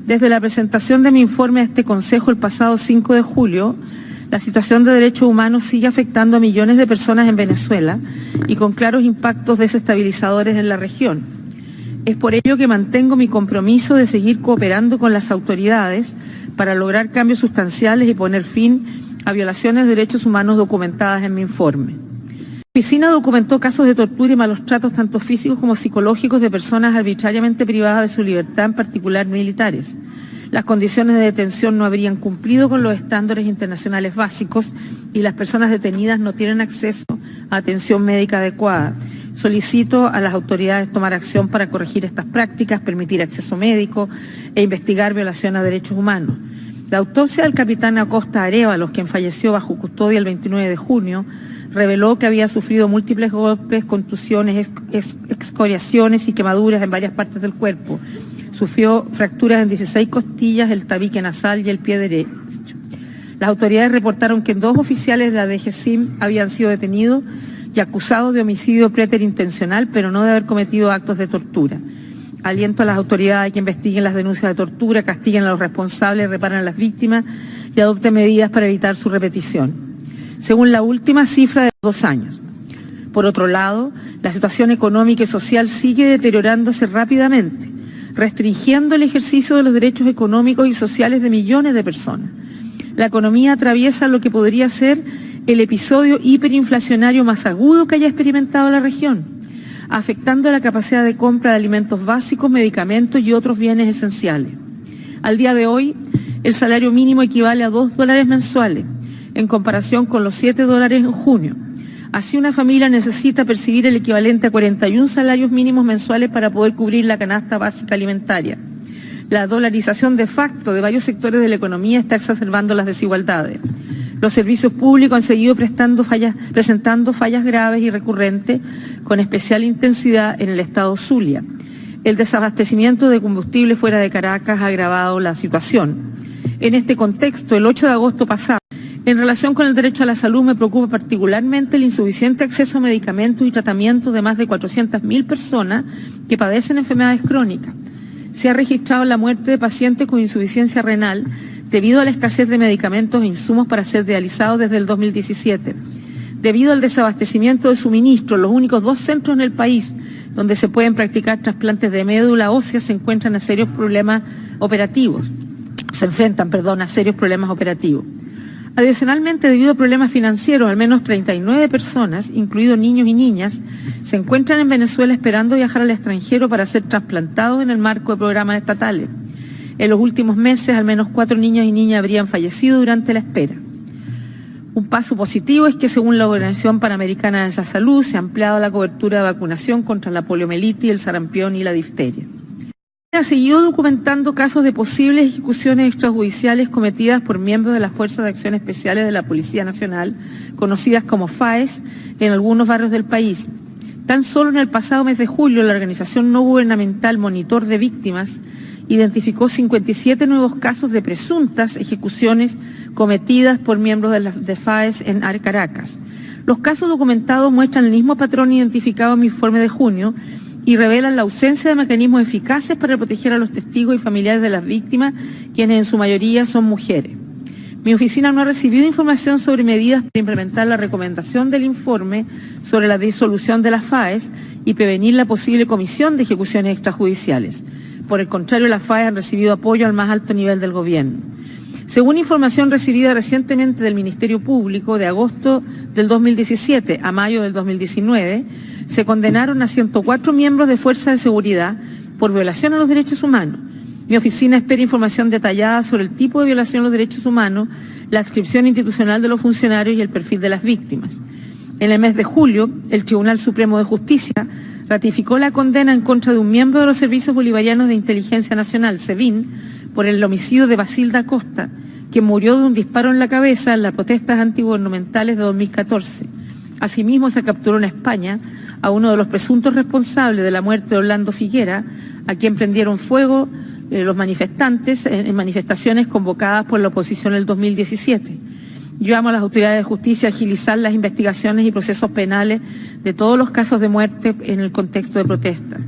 Desde la presentación de mi informe a este Consejo el pasado 5 de julio, la situación de derechos humanos sigue afectando a millones de personas en Venezuela y con claros impactos desestabilizadores en la región. Es por ello que mantengo mi compromiso de seguir cooperando con las autoridades para lograr cambios sustanciales y poner fin a violaciones de derechos humanos documentadas en mi informe. La oficina documentó casos de tortura y malos tratos tanto físicos como psicológicos de personas arbitrariamente privadas de su libertad, en particular militares. Las condiciones de detención no habrían cumplido con los estándares internacionales básicos y las personas detenidas no tienen acceso a atención médica adecuada. Solicito a las autoridades tomar acción para corregir estas prácticas, permitir acceso médico e investigar violaciones a derechos humanos. La autopsia del capitán Acosta Arévalos, quien falleció bajo custodia el 29 de junio, reveló que había sufrido múltiples golpes, contusiones, excoriaciones y quemaduras en varias partes del cuerpo. Sufrió fracturas en 16 costillas, el tabique nasal y el pie derecho. Las autoridades reportaron que 2 oficiales de la DGCIM habían sido detenidos y acusados de homicidio preterintencional, pero no de haber cometido actos de tortura. Aliento a las autoridades a que investiguen las denuncias de tortura, castiguen a los responsables, reparen a las víctimas y adopten medidas para evitar su repetición, según la última cifra de 2 años. Por otro lado, la situación económica y social sigue deteriorándose rápidamente, restringiendo el ejercicio de los derechos económicos y sociales de millones de personas. La economía atraviesa lo que podría ser el episodio hiperinflacionario más agudo que haya experimentado la región, afectando la capacidad de compra de alimentos básicos, medicamentos y otros bienes esenciales. Al día de hoy, el salario mínimo equivale a $2 mensuales, en comparación con los $7 en junio. Así, una familia necesita percibir el equivalente a 41 salarios mínimos mensuales para poder cubrir la canasta básica alimentaria. La dolarización de facto de varios sectores de la economía está exacerbando las desigualdades. Los servicios públicos han seguido presentando fallas graves y recurrentes, con especial intensidad en el estado Zulia. El desabastecimiento de combustible fuera de Caracas ha agravado la situación. En este contexto, el 8 de agosto pasado, en relación con el derecho a la salud, me preocupa particularmente el insuficiente acceso a medicamentos y tratamientos de más de 400.000 personas que padecen enfermedades crónicas. Se ha registrado la muerte de pacientes con insuficiencia renal debido a la escasez de medicamentos e insumos para ser dializados desde el 2017. Debido al desabastecimiento de suministro, los únicos 2 centros en el país donde se pueden practicar trasplantes de médula ósea se enfrentan a serios problemas operativos. Adicionalmente, debido a problemas financieros, al menos 39 personas, incluidos niños y niñas, se encuentran en Venezuela esperando viajar al extranjero para ser trasplantados en el marco de programas estatales. En los últimos meses, al menos 4 niños y niñas habrían fallecido durante la espera. Un paso positivo es que, según la Organización Panamericana de la Salud, se ha ampliado la cobertura de vacunación contra la poliomielitis, el sarampión y la difteria. Ha seguido documentando casos de posibles ejecuciones extrajudiciales cometidas por miembros de las Fuerzas de Acción Especiales de la Policía Nacional, conocidas como FAES, en algunos barrios del país. Tan solo en el pasado mes de julio, la organización no gubernamental Monitor de Víctimas identificó 57 nuevos casos de presuntas ejecuciones cometidas por miembros de FAES en Caracas. Los casos documentados muestran el mismo patrón identificado en mi informe de junio y revelan la ausencia de mecanismos eficaces para proteger a los testigos y familiares de las víctimas, quienes en su mayoría son mujeres. Mi oficina no ha recibido información sobre medidas para implementar la recomendación del informe sobre la disolución de las FAES y prevenir la posible comisión de ejecuciones extrajudiciales. Por el contrario, las FAES han recibido apoyo al más alto nivel del gobierno. Según información recibida recientemente del Ministerio Público, de agosto del 2017 a mayo del 2019, se condenaron a 104 miembros de fuerzas de seguridad por violación a los derechos humanos. Mi oficina espera información detallada sobre el tipo de violación a los derechos humanos, la adscripción institucional de los funcionarios y el perfil de las víctimas. En el mes de julio, el Tribunal Supremo de Justicia ratificó la condena en contra de un miembro de los Servicios Bolivarianos de Inteligencia Nacional, SEBIN, por el homicidio de Basilda Acosta, quien murió de un disparo en la cabeza en las protestas antigubernamentales de 2014. Asimismo, se capturó en España a uno de los presuntos responsables de la muerte de Orlando Figuera, a quien prendieron fuego los manifestantes en manifestaciones convocadas por la oposición en el 2017. Yo llamo a las autoridades de justicia a agilizar las investigaciones y procesos penales de todos los casos de muerte en el contexto de protestas.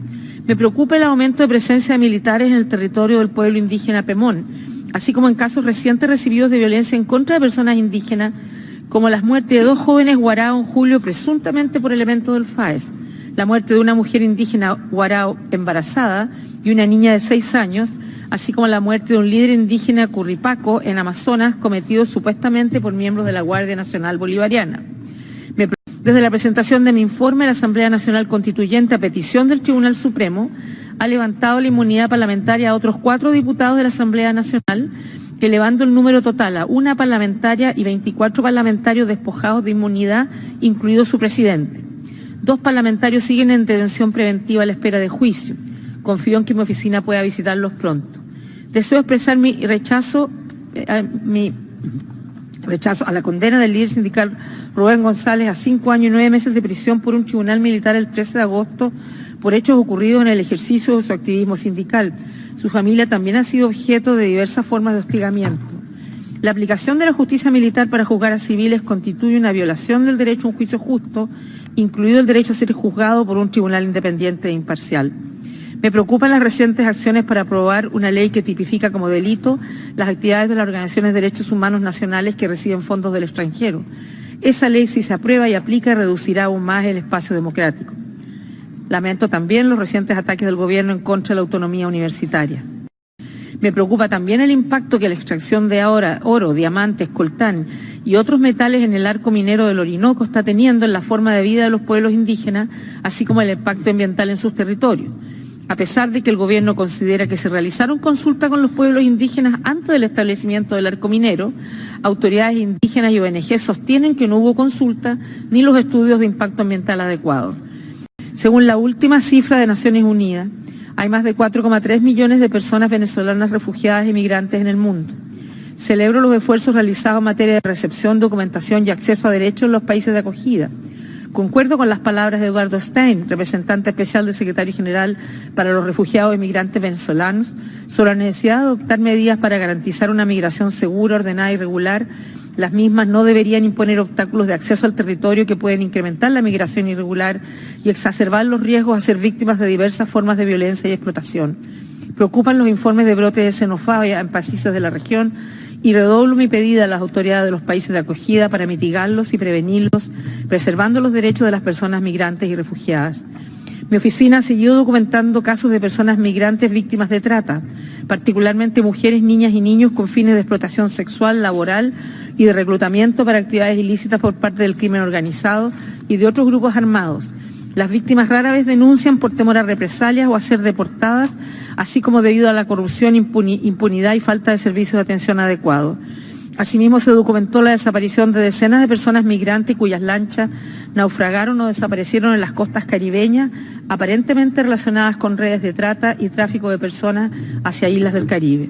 Me preocupa el aumento de presencia de militares en el territorio del pueblo indígena Pemón, así como en casos recientes recibidos de violencia en contra de personas indígenas, como las muertes de 2 jóvenes guarao en julio presuntamente por elementos del FAES, la muerte de una mujer indígena guarao embarazada y una niña de 6 años, así como la muerte de un líder indígena curripaco en Amazonas cometido supuestamente por miembros de la Guardia Nacional Bolivariana. Desde la presentación de mi informe, la Asamblea Nacional Constituyente, a petición del Tribunal Supremo, ha levantado la inmunidad parlamentaria a otros 4 diputados de la Asamblea Nacional, elevando el número total a 1 parlamentaria y 24 parlamentarios despojados de inmunidad, incluido su presidente. 2 parlamentarios siguen en detención preventiva a la espera de juicio. Confío en que mi oficina pueda visitarlos pronto. Deseo expresar mi rechazo a la condena del líder sindical Rubén González a 5 años y 9 meses de prisión por un tribunal militar el 13 de agosto por hechos ocurridos en el ejercicio de su activismo sindical. Su familia también ha sido objeto de diversas formas de hostigamiento. La aplicación de la justicia militar para juzgar a civiles constituye una violación del derecho a un juicio justo, incluido el derecho a ser juzgado por un tribunal independiente e imparcial. Me preocupan las recientes acciones para aprobar una ley que tipifica como delito las actividades de las organizaciones de derechos humanos nacionales que reciben fondos del extranjero. Esa ley, si se aprueba y aplica, reducirá aún más el espacio democrático. Lamento también los recientes ataques del gobierno en contra de la autonomía universitaria. Me preocupa también el impacto que la extracción de oro, diamantes, coltán y otros metales en el arco minero del Orinoco está teniendo en la forma de vida de los pueblos indígenas, así como el impacto ambiental en sus territorios. A pesar de que el gobierno considera que se realizaron consultas con los pueblos indígenas antes del establecimiento del arco minero, autoridades indígenas y ONG sostienen que no hubo consulta ni los estudios de impacto ambiental adecuados. Según la última cifra de Naciones Unidas, hay más de 4,3 millones de personas venezolanas refugiadas y migrantes en el mundo. Celebro los esfuerzos realizados en materia de recepción, documentación y acceso a derechos en los países de acogida. Concuerdo con las palabras de Eduardo Stein, representante especial del Secretario General para los Refugiados y Migrantes Venezolanos, sobre la necesidad de adoptar medidas para garantizar una migración segura, ordenada y regular. Las mismas no deberían imponer obstáculos de acceso al territorio que pueden incrementar la migración irregular y exacerbar los riesgos a ser víctimas de diversas formas de violencia y explotación. Preocupan los informes de brotes de xenofobia en países de la región y redoblo mi pedida a las autoridades de los países de acogida para mitigarlos y prevenirlos, preservando los derechos de las personas migrantes y refugiadas. Mi oficina ha seguido documentando casos de personas migrantes víctimas de trata, particularmente mujeres, niñas y niños con fines de explotación sexual, laboral y de reclutamiento para actividades ilícitas por parte del crimen organizado y de otros grupos armados. Las víctimas rara vez denuncian por temor a represalias o a ser deportadas, así como debido a la corrupción, impunidad y falta de servicios de atención adecuados. Asimismo, se documentó la desaparición de decenas de personas migrantes cuyas lanchas naufragaron o desaparecieron en las costas caribeñas, aparentemente relacionadas con redes de trata y tráfico de personas hacia islas del Caribe.